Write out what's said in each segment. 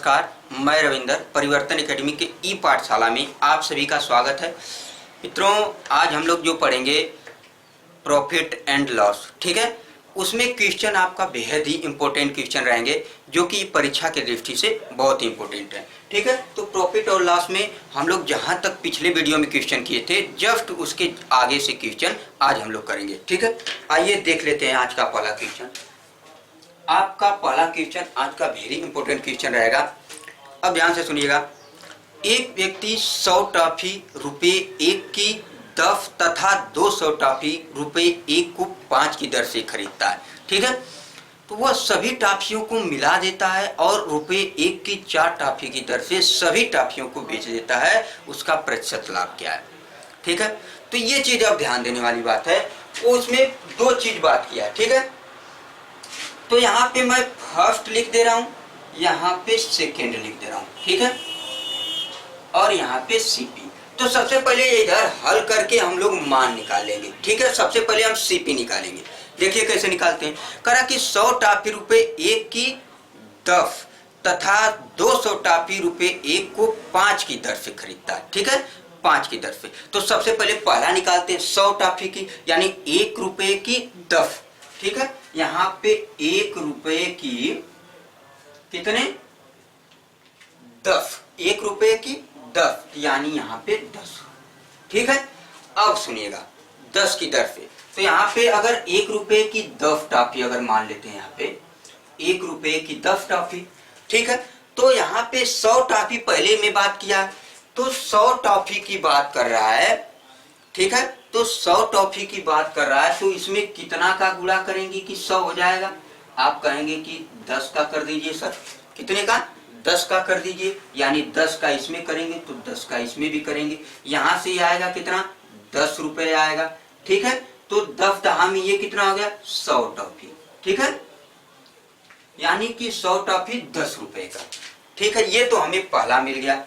नमस्कार, मैं रविंदर परिवर्तन एकेडमी के ई पाठशाला में आप सभी का स्वागत है। मित्रों, आज हम लोग जो पढ़ेंगे प्रॉफिट एंड लॉस, ठीक है। उसमें क्वेश्चन आपका बेहद ही इम्पोर्टेंट क्वेश्चन रहेंगे जो कि परीक्षा की दृष्टि से बहुत ही इम्पोर्टेंट है, ठीक है। तो प्रॉफिट और लॉस में हम लोग जहाँ तक पिछले वीडियो में क्वेश्चन किए थे, जस्ट उसके आगे से क्वेश्चन आज हम लोग करेंगे, ठीक है। आइए देख लेते हैं आज का पहला क्वेश्चन। आपका पहला क्वेश्चन आज का वेरी इंपॉर्टेंट क्वेश्चन रहेगा। अब ध्यान से सुनिएगा। एक व्यक्ति 100 टॉफी रुपए 1 की 10 तथा 200 टॉफी रुपए 1 को 5 की दर से खरीदता है, ठीक है। तो वह सभी टॉफियों को मिला देता है और रुपए 1 की 4 टॉफी की दर से सभी टॉफियों को बेच देता है। उसका प्रतिशत लाभ क्या है, ठीक है। तो ये चीज अब ध्यान देने वाली बात है। उसमें दो चीज बात किया है, ठीक है। तो यहाँ पे मैं फर्स्ट लिख दे रहा हूँ, यहाँ पे सेकेंड लिख दे रहा हूँ, ठीक है। और यहाँ पे सीपी। तो सबसे पहले इधर हल करके हम लोग मान निकालेंगे, ठीक है। सबसे पहले हम सीपी निकालेंगे। देखिए कैसे निकालते हैं। करा कि 100 टॉफी रुपए 1 की 10 तथा 200 टॉफी रुपए 1 को 5 की दर से खरीदता है, ठीक है। 5 की दर से। तो सबसे पहले पहला निकालते हैं 100 टॉफी की, यानी 1 रुपए की 10, ठीक है। यहाँ पे 1 रुपए की कितने 10, 1 रुपए की 10, यानी यहाँ पे 10, ठीक है। अब सुनिएगा 10 की दर से। तो यहाँ पे अगर 1 रुपए की 10 टॉफी अगर मान लेते हैं, यहाँ पे 1 रुपए की 10 टॉफी, ठीक है। तो यहाँ पे 100 टॉफी पहले में बात किया, तो 100 टॉफी की बात कर रहा है, ठीक है। तो 100 टॉफी की बात कर रहा है, तो इसमें कितना का गुणा करेंगे कि 100 हो जाएगा। आप कहेंगे कि 10 का कर दीजिए सर, कितने का 10 का कर दीजिए, यानी 10 का इसमें करेंगे तो 10 का इसमें भी करेंगे। यहां से आएगा कितना 10 रुपए आएगा, ठीक है। तो 10 दहा में ये कितना हो गया 100 टॉफी, ठीक है। यानी कि 100 टॉफी 10 रुपए का, ठीक है। ये तो हमें पहला मिल गया,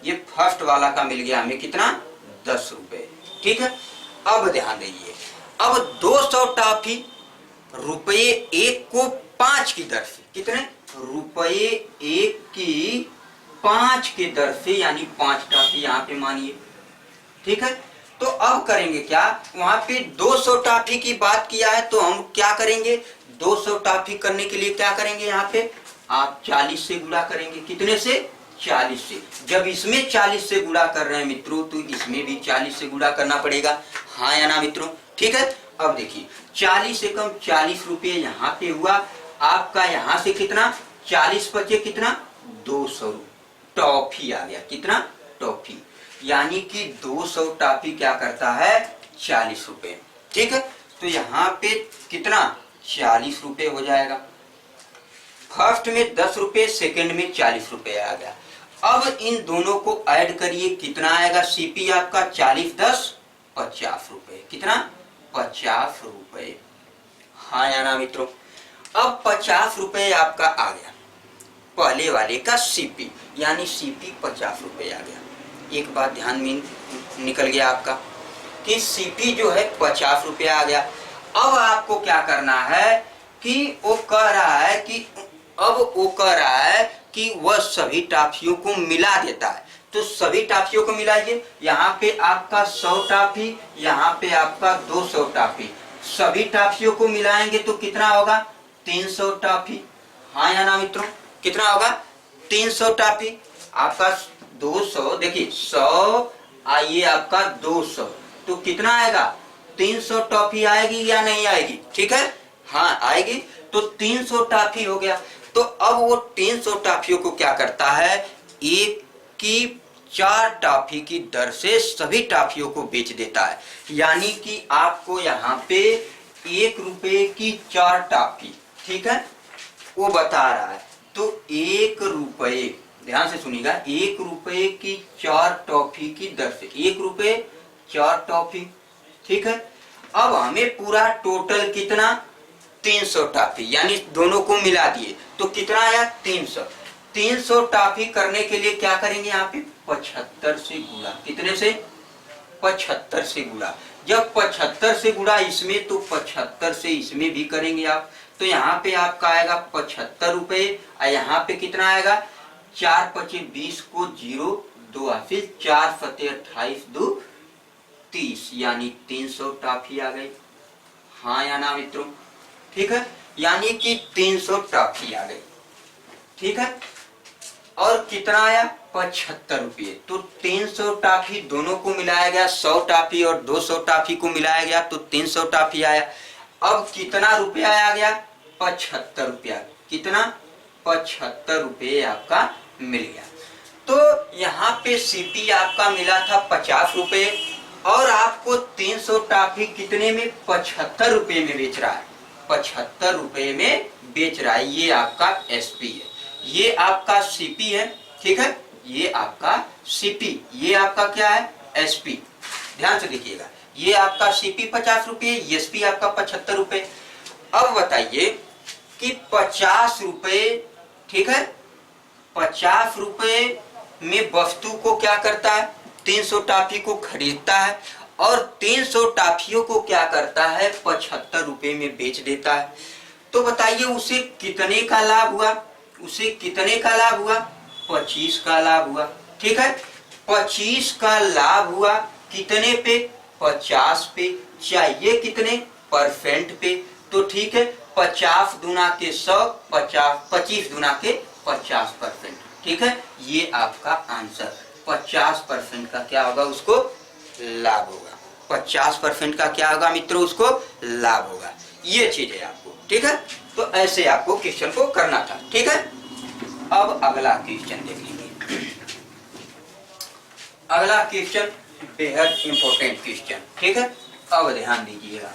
ये फर्स्ट वाला का मिल गया हमें कितना 10 रुपए, ठीक है। अब ध्यान दीजिए, अब 200 टॉफी रुपए 1 को 5 की दर से, कितने रुपए 1 की 5 की दर से, यानी 5 टॉफी यहाँ पे मानिए, ठीक है। तो अब करेंगे क्या, वहां पे 200 टॉफी की बात किया है, तो हम क्या करेंगे 200 टॉफी करने के लिए क्या करेंगे, यहाँ पे आप 40 से गुणा करेंगे, कितने से 40 से। जब इसमें 40 से गुणा कर रहे हैं मित्रों, तो इसमें भी 40 से गुणा करना पड़ेगा, हाँ या ना मित्रों, ठीक है। अब देखिए 40 से कम 40 रुपये यहाँ पे हुआ आपका, यहाँ से कितना 40 बचे कितना 200 टॉफी आ गया, कितना टॉफी, यानी कि 200 टॉफी क्या करता है 40 रुपये, ठीक है। तो यहाँ पे कितना 40 रुपये हो जाएगा। फर्स्ट में 10 रुपये, सेकेंड में 40 रुपये आ गया। अब इन दोनों को ऐड करिए, कितना आएगा सीपी आपका 40 10 50 रुपए, कितना 50 रुपए, हाँ या ना मित्रों। अब 50 रुपए आपका आ गया पहले वाले का सीपी, यानी सीपी 50 रुपए आ गया। एक बात ध्यान में निकल गया आपका कि सीपी जो है 50 रुपया आ गया। अब आपको क्या करना है कि वो कह रहा है कि वह सभी टॉफियों को मिला देता है। तो सभी टॉफियों को मिलाइए, यहाँ पे आपका 100 टॉफी, यहाँ पे आपका 200 टॉफी, सभी टॉफियों को मिलाएंगे तो कितना होगा 300 टॉफी, हाँ या ना मित्रों, कितना होगा 300 टॉफी। आपका 200, देखिए 100 आइए आपका 200, तो कितना आएगा 300 टॉफी आएगी या नहीं आएगी, ठीक है, हाँ आएगी। तो 300 टॉफी हो गया। तो अब वो 300 टॉफियों को क्या करता है 1 की 4 टॉफी की दर से सभी टॉफियों को बेच देता है, यानी कि आपको यहाँ पे 1 रुपए की 4 टॉफी, ठीक है, वो बता रहा है। तो 1 रुपए, ध्यान से सुनिएगा, 1 रुपए की 4 टॉफी की दर से 1 रुपए 4 टॉफी, ठीक है। अब हमें पूरा टोटल कितना 300 टॉफी, यानी दोनों को मिला दिए तो कितना आया 300। 300 टॉफी करने के लिए क्या करेंगे, यहाँ पे 75 से गुणा, कितने से 75 से गुणा। जब 75 से गुणा इसमें, तो 75 से इसमें भी करेंगे आप, तो यहाँ पे आपका आएगा 75 रुपए, और यहाँ पे कितना आएगा 4 पचे 20 को 0 2 हासिल, 4 फते 28 2 30, यानी 300 टॉफी आ गई। हाँ या ना मित्रों? ठीक है, यानी कि 300 टॉफी आ गई। ठीक है, और कितना आया? 75 रुपये। तो 300 टॉफी दोनों को मिलाया गया, 100 टॉफी और 200 टॉफी को मिलाया गया तो 300 टॉफी आया। अब कितना रुपया आ गया? 75 रुपया। कितना? 75 रुपये आपका मिल गया। तो यहाँ पे सीपी आपका मिला था 50 रुपये और आपको 300 टॉफी कितने में? 75 रुपये में बेच रहा है। 75 रुपये में बेच रहा है। ये आपका एसपी है, ये आपका सीपी है। ठीक है, ये आपका सीपी, ये आपका क्या है? एसपी। ध्यान से देखिएगा, ये आपका सीपी 50 रुपये, एसपी आपका 75 रुपये। अब बताइए कि 50 रुपये, ठीक है, 50 रुपये में वस्तु को क्या करता है? 300 टॉफी को खरीदता है और 300 टॉफियों को क्या करता है? 75 रुपये में बेच देता है। तो बताइए उसे कितने का लाभ हुआ? उसे कितने का लाभ हुआ? 25 का लाभ हुआ। ठीक है, 25 का लाभ हुआ कितने पे? 50 पे। चाहिए कितने? परसेंट पे। तो ठीक है, 50 दुना के 100, 25 दुना के 50%। ठीक है, ये आपका आंसर। 50% का क्या होगा? उसको लाभ होगा। 50% का क्या होगा मित्रों? उसको लाभ होगा। ये चीज है आपको। ठीक है, तो ऐसे आपको क्वेश्चन को करना था। ठीक है, अब अगला क्वेश्चन देख लीजिए। अगला क्वेश्चन बेहद इंपॉर्टेंट क्वेश्चन। ठीक है, अब ध्यान दीजिएगा।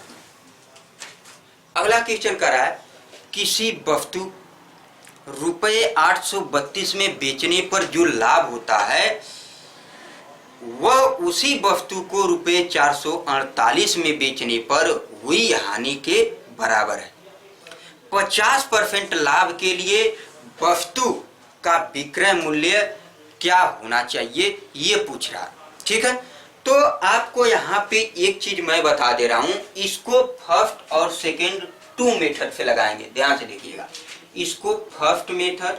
अगला क्वेश्चन कर रहा है, किसी वस्तु रुपये 832 में बेचने पर जो लाभ होता है वह उसी वस्तु को रुपये 448 में बेचने पर हुई हानि के बराबर है। 50% लाभ के लिए वस्तु का विक्रय मूल्य क्या होना चाहिए, ये पूछ रहा। ठीक है, तो आपको यहाँ पे एक चीज मैं बता दे रहा हूं, इसको फर्स्ट और सेकंड 2 मेथड से लगाएंगे। ध्यान से देखिएगा, इसको फर्स्ट मेथड,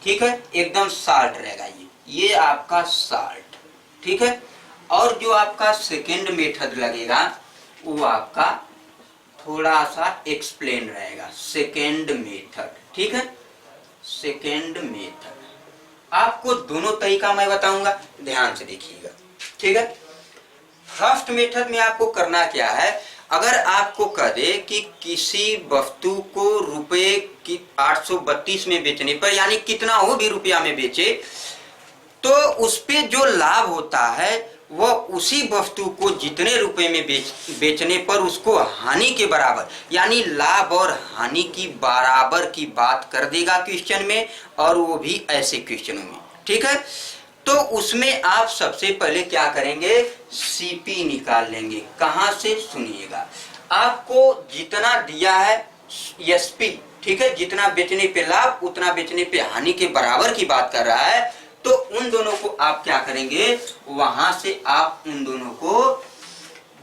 ठीक है, एकदम शार्ट रहेगा ये आपका शार्ट। ठीक है, और जो आपका सेकंड मेथड लगेगा वो आपका थोड़ा सा एक्सप्लेन रहेगा। सेकंड मेथड, ठीक है, सेकंड मेथड आपको दोनों तरीका मैं बताऊंगा, ध्यान से देखिएगा। ठीक है, फर्स्ट मेथड में आपको करना क्या है, अगर आपको कह दे कि किसी वस्तु को रुपए की 832 में बेचने पर, यानी कितना हो भी रुपया में बेचे, तो उस पे जो लाभ होता है वह उसी वस्तु को जितने रुपए में बेचने पर उसको हानि के बराबर, यानी लाभ और हानि की बराबर की बात कर देगा क्वेश्चन में, और वो भी ऐसे क्वेश्चनों में। ठीक है, तो उसमें आप सबसे पहले क्या करेंगे, सीपी निकाल लेंगे। कहां से? सुनिएगा, आपको जितना दिया है एसपी, ठीक है, जितना बेचने पे लाभ उतना बेचने पे हानि के बराबर की बात कर रहा है, तो उन दोनों को आप क्या करेंगे, वहां से आप उन दोनों को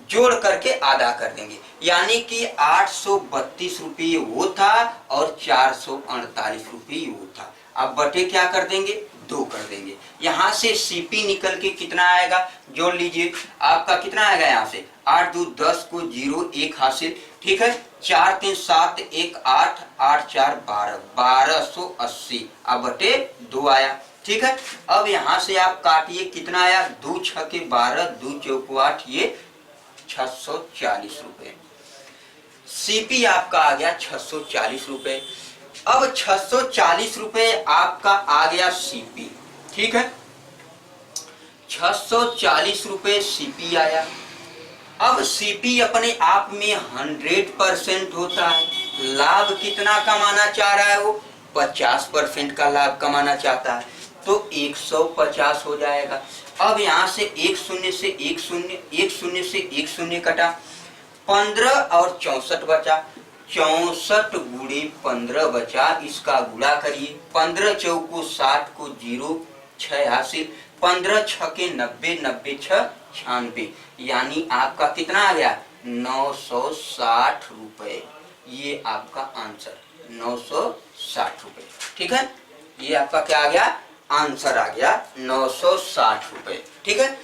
जोड़ करके आधा कर देंगे, यानी कि 832 रुपये वो था और 448 रुपये वो था। अब बटे क्या कर देंगे, 2 कर देंगे। यहाँ से सीपी निकल के कितना आएगा, जोड़ लीजिए, आपका कितना आएगा, यहाँ से 8 2 10 को 0 1 हासिल। ठीक है, 4 3 7 1 8 8 4 12 1280, अब बटे 2 आया। ठीक है, अब यहाँ से आप काटिए, कितना आया, 2 6 के 12 2 चौको 8, ये 640 रुपए। सीपी आपका आ गया 640 रुपए। अब 640 रुपए आपका आ गया सीपी। ठीक है, 640 रुपए सीपी आया। अब सीपी अपने आप में 100% होता है, लाभ कितना कमाना चाह रहा है वो, 50% का लाभ कमाना चाहता है, तो 150 हो जाएगा। अब यहाँ से एक शून्य से एक शून्य से एक शून्य कटा, 15 और 64 बचा, 64 गुणे 15 बचा, इसका गुणा करिए, 15 चौको 60 को 0 6 हासिल, 15 6 के 90 90 6 96, यानी आपका कितना आ गया, 960 रुपए। ये आपका आंसर 960 रुपए। ठीक है, ये आपका क्या आ गया, आंसर आ गया 960 रुपए। ठीक है,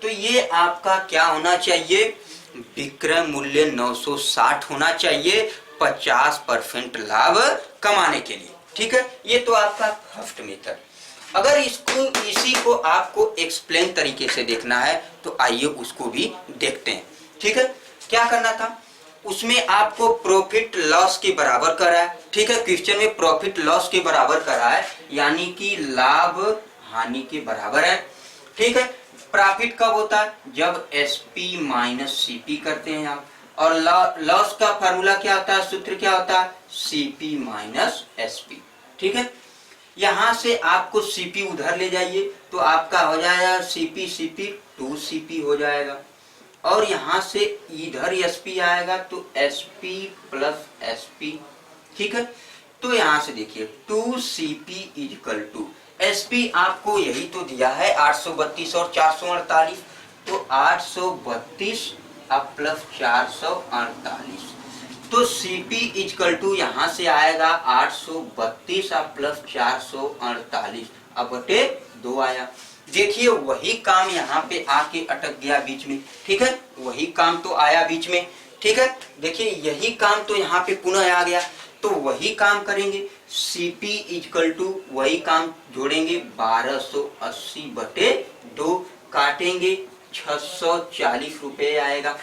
तो ये आपका क्या होना चाहिए, विक्रय मूल्य 960 होना चाहिए 50% लाभ कमाने के लिए। ठीक है, ये तो आपका फर्स्ट मेथड। अगर इसको इसी को आपको एक्सप्लेन तरीके से देखना है तो आइए उसको भी देखते हैं। ठीक है, क्या करना था, उसमें आपको प्रॉफिट लॉस के बराबर करा है। ठीक है, क्वेश्चन में प्रॉफिट लॉस के बराबर करा है, यानी कि लाभ हानि के बराबर है। ठीक है, प्रॉफिट कब होता है, जब एसपी माइनस सीपी करते हैं आप, और लॉस का फार्मूला क्या होता है, सूत्र क्या होता है, सीपी माइनस एसपी। ठीक है, यहां से आपको सीपी उधर ले जाइए तो आपका हो जाएगा सीपी सीपी 2cp हो जाएगा, और यहां से इधर एसपी आएगा तो एसपी प्लस एसपी। ठीक है, तो यहां से देखिए 2cp इक्वल टू एसपी आपको यही तो दिया है 832 और 448, तो 832 अब प्लस 448, तो Cp इक्वल टू यहाँ से आएगा 832 अब प्लस 448 अब बटे 2 आया। देखिए वही काम यहाँ पे आके अटक गया बीच में। ठीक है, वही काम तो आया बीच में। ठीक है, देखिए यही काम तो यहाँ पे पुनः आ गया, तो वही काम करेंगे, Cp इक्वल टू वही काम जोड़ेंगे 1280 बटे 2, काटेंगे 640 रुपए आएगा।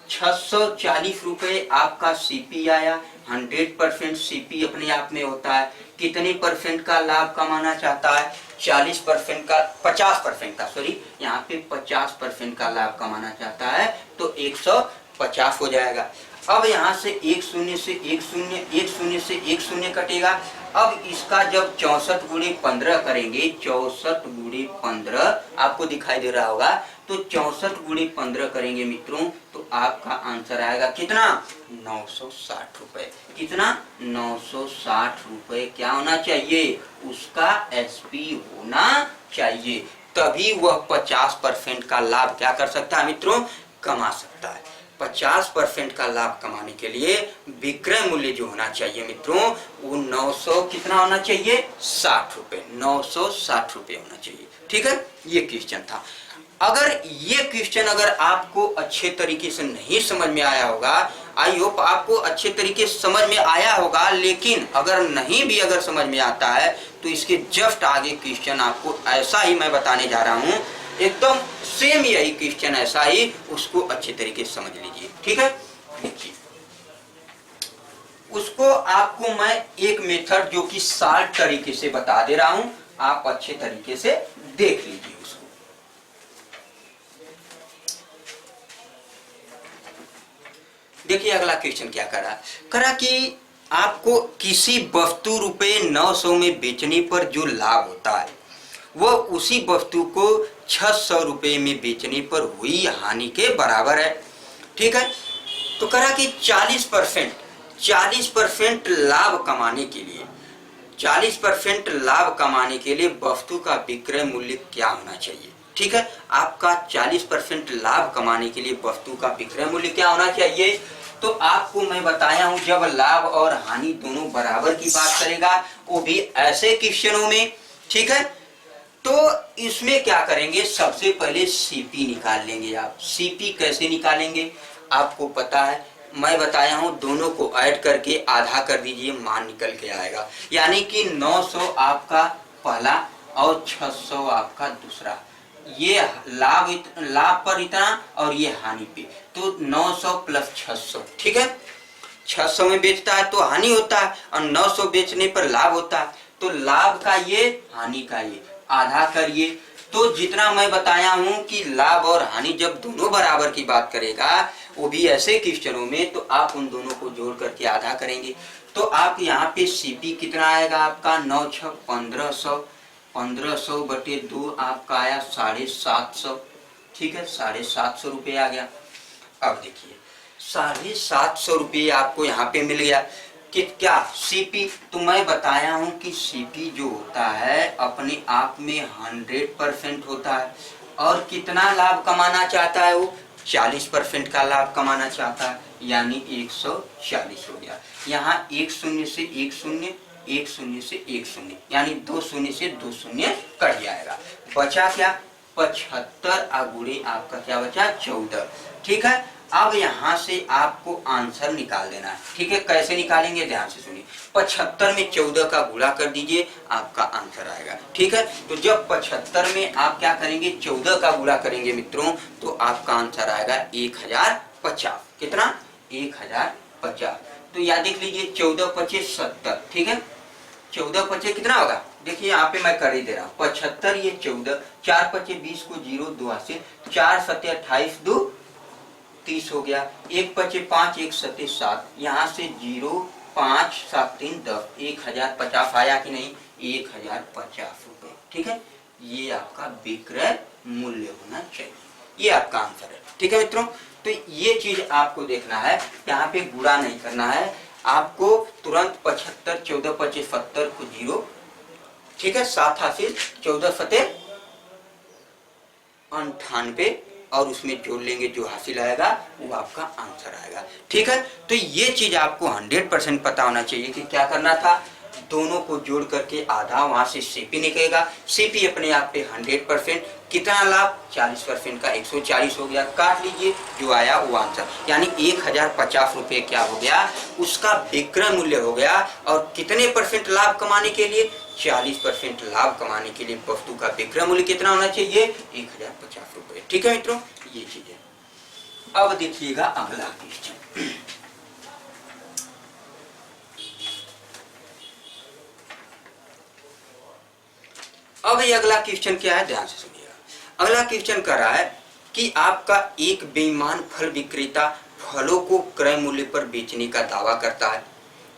640 रुपए आपका सीपी आया। 100% सीपी अपने आप में होता है, कितने परसेंट का लाभ कमाना चाहता है, 40% का, 50% का, सॉरी यहाँ पे 50% का लाभ कमाना चाहता है, तो 150 हो जाएगा। अब यहाँ से एक शून्य से एक शून्य, एक शून्य से एक शून्य कटेगा। अब इसका जब 64 गुणे 15 करेंगे, 64 गुणे 15 आपको दिखाई दे रहा होगा, तो 64 गुणे 15 करेंगे मित्रों, तो आपका आंसर आएगा कितना, 960 रुपए। कितना, 960 रुपए क्या होना चाहिए, उसका एसपी होना चाहिए, तभी वह 50% का लाभ क्या कर सकता है मित्रों, कमा सकता है। 50% का लाभ कमाने के लिए विक्रय मूल्य जो होना चाहिए मित्रों, वो 900 कितना होना चाहिए, 60 रुपए, 960 रुपए होना चाहिए। ठीक है, ये क्वेश्चन था। अगर ये क्वेश्चन अगर आपको अच्छे तरीके से नहीं समझ में आया होगा, आई होप आपको अच्छे तरीके से समझ में आया होगा, लेकिन अगर नहीं भी अगर समझ में आता है तो इसके जस्ट आगे क्वेश्चन आपको ऐसा ही मैं बताने जा रहा हूं, एकदम सेम यही क्वेश्चन ऐसा ही, उसको अच्छे तरीके से समझ लीजिए। ठीक है, देखिए उसको आपको मैं एक मेथड जो कि शॉर्ट तरीके से बता दे रहा हूं, आप अच्छे तरीके से देख लीजिए उसको। देखिए अगला क्वेश्चन क्या करा कि आपको किसी वस्तु रुपए 900 में बेचने पर जो लाभ होता है वह उसी वस्तु को 600 रुपए में बेचने पर हुई हानि के बराबर है। ठीक है, तो करा कि 40% लाभ कमाने के लिए, 40% लाभ कमाने के लिए वस्तु का विक्रय मूल्य क्या होना चाहिए। ठीक है, आपका 40% लाभ कमाने के लिए वस्तु का विक्रय मूल्य क्या होना चाहिए, तो आपको मैं बताया हूं जब लाभ और हानि दोनों बराबर की बात करेगा, वो भी ऐसे क्वेश्चनों में। ठीक है, तो इसमें क्या करेंगे, सबसे पहले सीपी निकाल लेंगे आप। सीपी कैसे निकालेंगे आपको पता है, मैं बताया हूं, दोनों को ऐड करके आधा कर दीजिए, मान निकल के आएगा, यानी कि 900 आपका पहला और 600 आपका दूसरा। ये लाभ पर इतना और ये हानि पे, तो 900 प्लस 600। ठीक है, 600 में बेचता है तो हानि होता है और 900 बेचने पर लाभ होता है, तो लाभ का ये हानि का ये आधा करिए। तो जितना मैं बताया हूं कि लाभ और हानि जब दोनों बराबर की बात करेगा, वो भी ऐसे क्वेश्चनों में, तो आप उन दोनों को जोड़ करके आधा करेंगे, तो आप यहाँ पे सीपी कितना आएगा आपका 9 6 1500, 1500 बटे 2 आपका आया 750। ठीक है, 750 रुपये आ गया। अब देखिए 750 रुपये आपको यहाँ पे मिल गया कि क्या सीपी, तो मैं बताया हूं कि सीपी जो होता है अपने आप में 100% होता है, और कितना लाभ कमाना चाहता है वो, 40% का लाभ कमाना चाहता है, यानी 140 हो गया। यहाँ एक शून्य से एक शून्य, एक शून्य से एक शून्य, यानी 2 शून्य से 2 शून्य कट जाएगा। बचा क्या 75 अगुणे आपका क्या बचा 14। ठीक है, अब यहाँ से आपको आंसर निकाल देना है। ठीक है, कैसे निकालेंगे ध्यान से सुनिए। 75 में 14 का गुणा कर दीजिए, आपका आंसर आएगा। ठीक है, तो जब 75 में आप क्या करेंगे 14 का गुणा करेंगे मित्रों, तो आपका आंसर आएगा 1050। कितना 1050। तो याद देख लीजिए 14 25 70। ठीक है, 14 25 कितना होगा, देखिए यहाँ पे मैं कर ही दे रहा हूँ 75, ये 14, 4 25 20 को 0 2 हासिल, 4 7 28 2 30 हो गया, 1 25 5 1 7 7, यहाँ से 0 5 7 3 10, 1050 आया कि नहीं 1050 रुपए। ठीक है, ये आपका विक्रय मूल्य होना चाहिए, ये आपका आंसर है। ठीक है मित्रों, तो ये चीज आपको देखना है, यहाँ पे गुणा नहीं करना है आपको, तुरंत 75 14 25 70 को 0। ठीक है, 7 हासिल 14 सते 98 और उसमें जोड़ लेंगे जो हासिल आएगा वो आपका आंसर आएगा। ठीक है, तो ये चीज आपको 100% पता होना चाहिए कि क्या करना था, दोनों को जोड़ करके आधा, वहां से सीपी निकलेगा, सीपी अपने आप पे 100%, कितना लाभ 40% का 140 हो गया, काट लीजिए जो आया वो आंसर, यानी 1050 रुपये क्या हो गया उसका विक्रय मूल्य हो गया। और कितने परसेंट लाभ कमाने के लिए 40% लाभ कमाने के लिए वस्तु का विक्रय मूल्य कितना होना चाहिए 1050 रुपये। ठीक है मित्रों, ये चीज है। अब देखिएगा अगला क्वेश्चन। अब ये अगला क्वेश्चन क्या है, ध्यान से सुनिएगा। अगला क्वेश्चन कर रहा है कि आपका एक बेईमान फल विक्रेता फलों को क्रय मूल्य पर बेचने का दावा करता है।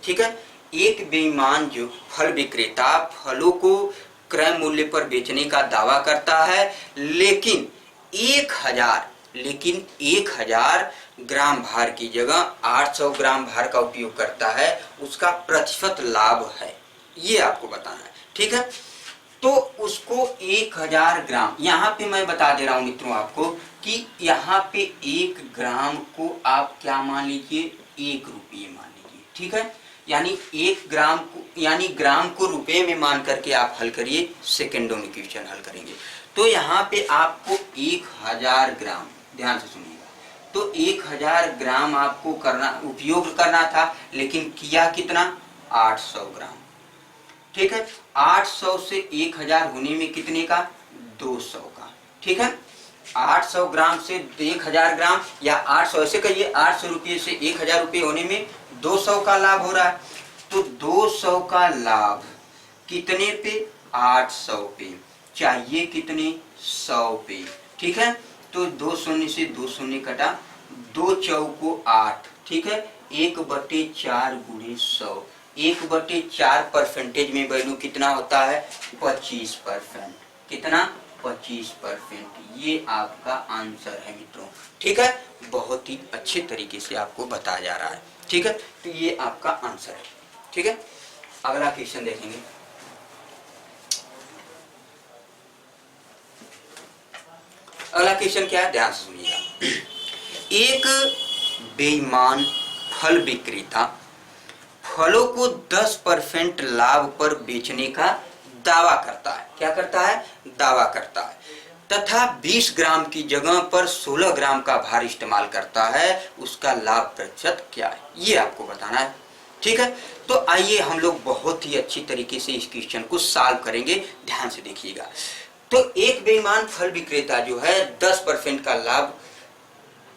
ठीक है, एक बेईमान जो फल विक्रेता फलों को क्रय मूल्य पर बेचने का दावा करता है, लेकिन 1000 ग्राम भार की जगह 800 ग्राम भार का उपयोग करता है, उसका प्रतिशत लाभ है, ये आपको बताना है। ठीक है, तो उसको 1000 ग्राम, यहाँ पे मैं बता दे रहा हूँ मित्रों आपको कि यहाँ पे 1 ग्राम को आप क्या मान लीजिए 1 रुपये मान लीजिए। ठीक है, यानी 1 ग्राम को, यानी ग्राम को रुपए में मान करके आप हल करिए, सेकेंडों में क्वेश्चन हल करेंगे। तो यहाँ पे आपको 1000 ग्राम, ध्यान से सुनिएगा, तो 1000 ग्राम आपको करना उपयोग करना था, लेकिन किया कितना 800 ग्राम। ठीक है, 800 से 1000 होने में कितने का 200 का। ठीक है, 800 ग्राम से 1000 ग्राम, या 800 ऐसे कहिए 800 रुपये से 1000 रुपये होने में 200 का लाभ हो रहा है। तो 200 का लाभ कितने पे 800 पे, चाहिए कितने 100 पे। ठीक है, तो 2 शून्य से 2 शून्य कटा, 2 चौको 8। ठीक है, 1/4 गुणे 100, 1/4 परसेंटेज में वैल्यू कितना होता है 25%। कितना 25%, ये आपका आंसर है मित्रों। ठीक है, बहुत ही अच्छे तरीके से आपको बताया जा रहा है। ठीक है, तो ये आपका आंसर है। ठीक है, अगला क्वेश्चन देखेंगे। अगला क्वेश्चन क्या है, ध्यान से सुनिएगा। एक बेईमान फल विक्रेता फलों को 10% लाभ पर बेचने का दावा करता है। क्या करता है, दावा करता है, तथा 20 ग्राम की जगह पर 16 ग्राम का भार इस्तेमाल करता है, उसका लाभ प्रतिशत क्या है, ये आपको बताना है। ठीक है, तो आइए हम लोग बहुत ही अच्छी तरीके से इस क्वेश्चन को सॉल्व करेंगे, ध्यान से देखिएगा। तो एक बेईमान फल विक्रेता जो है 10% का लाभ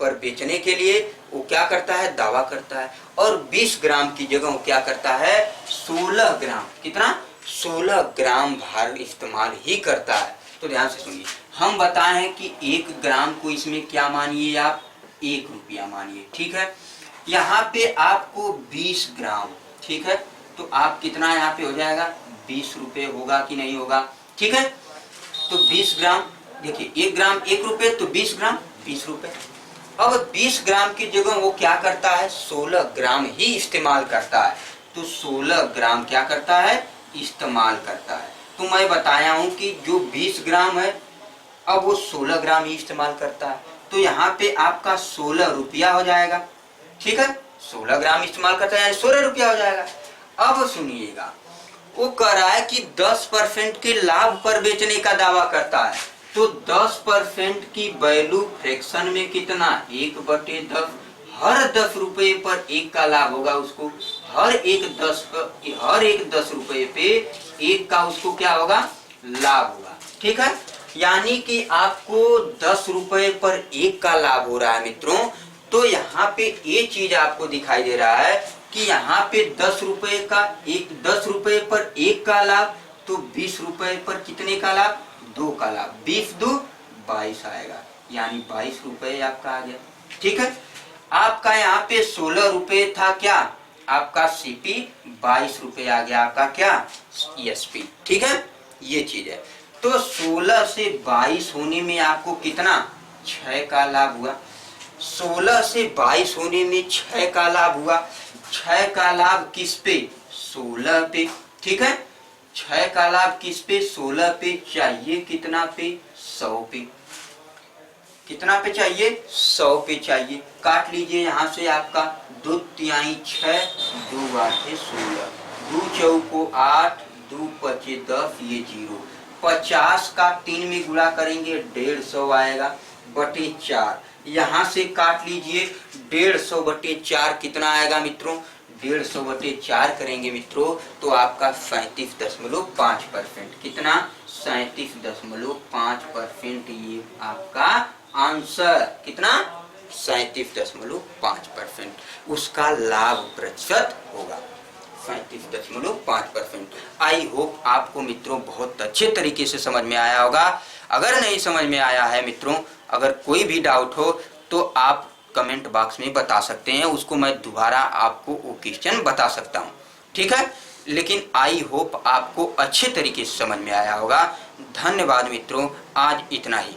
पर बेचने के लिए वो क्या करता है, दावा करता है, और 20 ग्राम की जगह वो क्या करता है 16 ग्राम, कितना 16 ग्राम भार इस्तेमाल ही करता है। तो ध्यान से सुनिए, हम बताए हैं कि 1 ग्राम को इसमें क्या मानिए आप 1 रुपया मानिए। ठीक है, यहाँ पे आपको 20 ग्राम, ठीक है, तो आप कितना यहाँ पे हो जाएगा 20 रुपये होगा कि नहीं होगा। ठीक है, तो 20 ग्राम, देखिए 1 ग्राम 1 रुपये, तो 20 ग्राम 20 रुपये। अब 20 ग्राम की जगह वो क्या करता है 16 ग्राम ही इस्तेमाल करता है, तो 16 ग्राम क्या करता है इस्तेमाल करता है। तो मैं बताया हूं कि जो 20 ग्राम है अब वो 16 ग्राम ही इस्तेमाल करता है, तो यहाँ पे आपका 16 रुपया हो जाएगा। ठीक है, 16 ग्राम इस्तेमाल करता है यानी 16 रुपया हो जाएगा। अब सुनिएगा, वो कह रहा है कि 10% के लाभ पर बेचने का दावा करता है। तो 10% की वैल्यू फ्रैक्शन में कितना, 1/10। हर 10 रुपए पर 1 का लाभ होगा उसको, हर एक 10 रुपए पे 1 का उसको क्या होगा, लाभ होगा। ठीक है, यानी कि आपको 10 रुपए पर 1 का लाभ हो रहा है मित्रों। तो यहाँ पे ये चीज आपको दिखाई दे रहा है कि यहाँ पे 10 रुपए पर 1 का लाभ, तो 20 रुपए पर कितने का लाभ, 2 का लाभ। 20 2 22 आएगा, यानी 22 रुपए आपका आ गया। ठीक है, आपका यहाँ पे 16 रुपए था क्या, आपका सीपी 22 रुपए आ गया आपका क्या, एसपी। ठीक है, ये चीज है। तो 16 से 22 होने में आपको कितना, 6 का लाभ हुआ। 16 से 22 होने में 6 का लाभ हुआ। 6 का लाभ किस पे, 16 पे। ठीक है, 6 का लाभ किस पे, 16 पे। चाहिए कितना पे, 100 पे। कितना पे चाहिए, 100 पे चाहिए। काट लीजिए यहाँ से आपका 2 तिहाई 6, 2 8 16, 2 चौको 8, 2 पचे 10, ये 0। 50 का 3 में गुणा करेंगे 150 आएगा बटे 4। यहाँ से काट लीजिए 150 बटे 4 कितना आएगा मित्रों, 150 बटे 4 करेंगे मित्रों तो आपका 37.5%। कितना, 37.5%। ये आपका आंसर कितना, 37.5% उसका लाभ प्रतिशत होगा, 37.5%। आई होप आपको मित्रों बहुत अच्छे तरीके से समझ में आया होगा। अगर नहीं समझ में आया है मित्रों, अगर कोई भी डाउट हो तो आप कमेंट बॉक्स में बता सकते हैं, उसको मैं दोबारा आपको वो क्वेश्चन बता सकता हूँ। ठीक है, लेकिन आई होप आपको अच्छे तरीके से समझ में आया होगा। धन्यवाद मित्रों, आज इतना ही।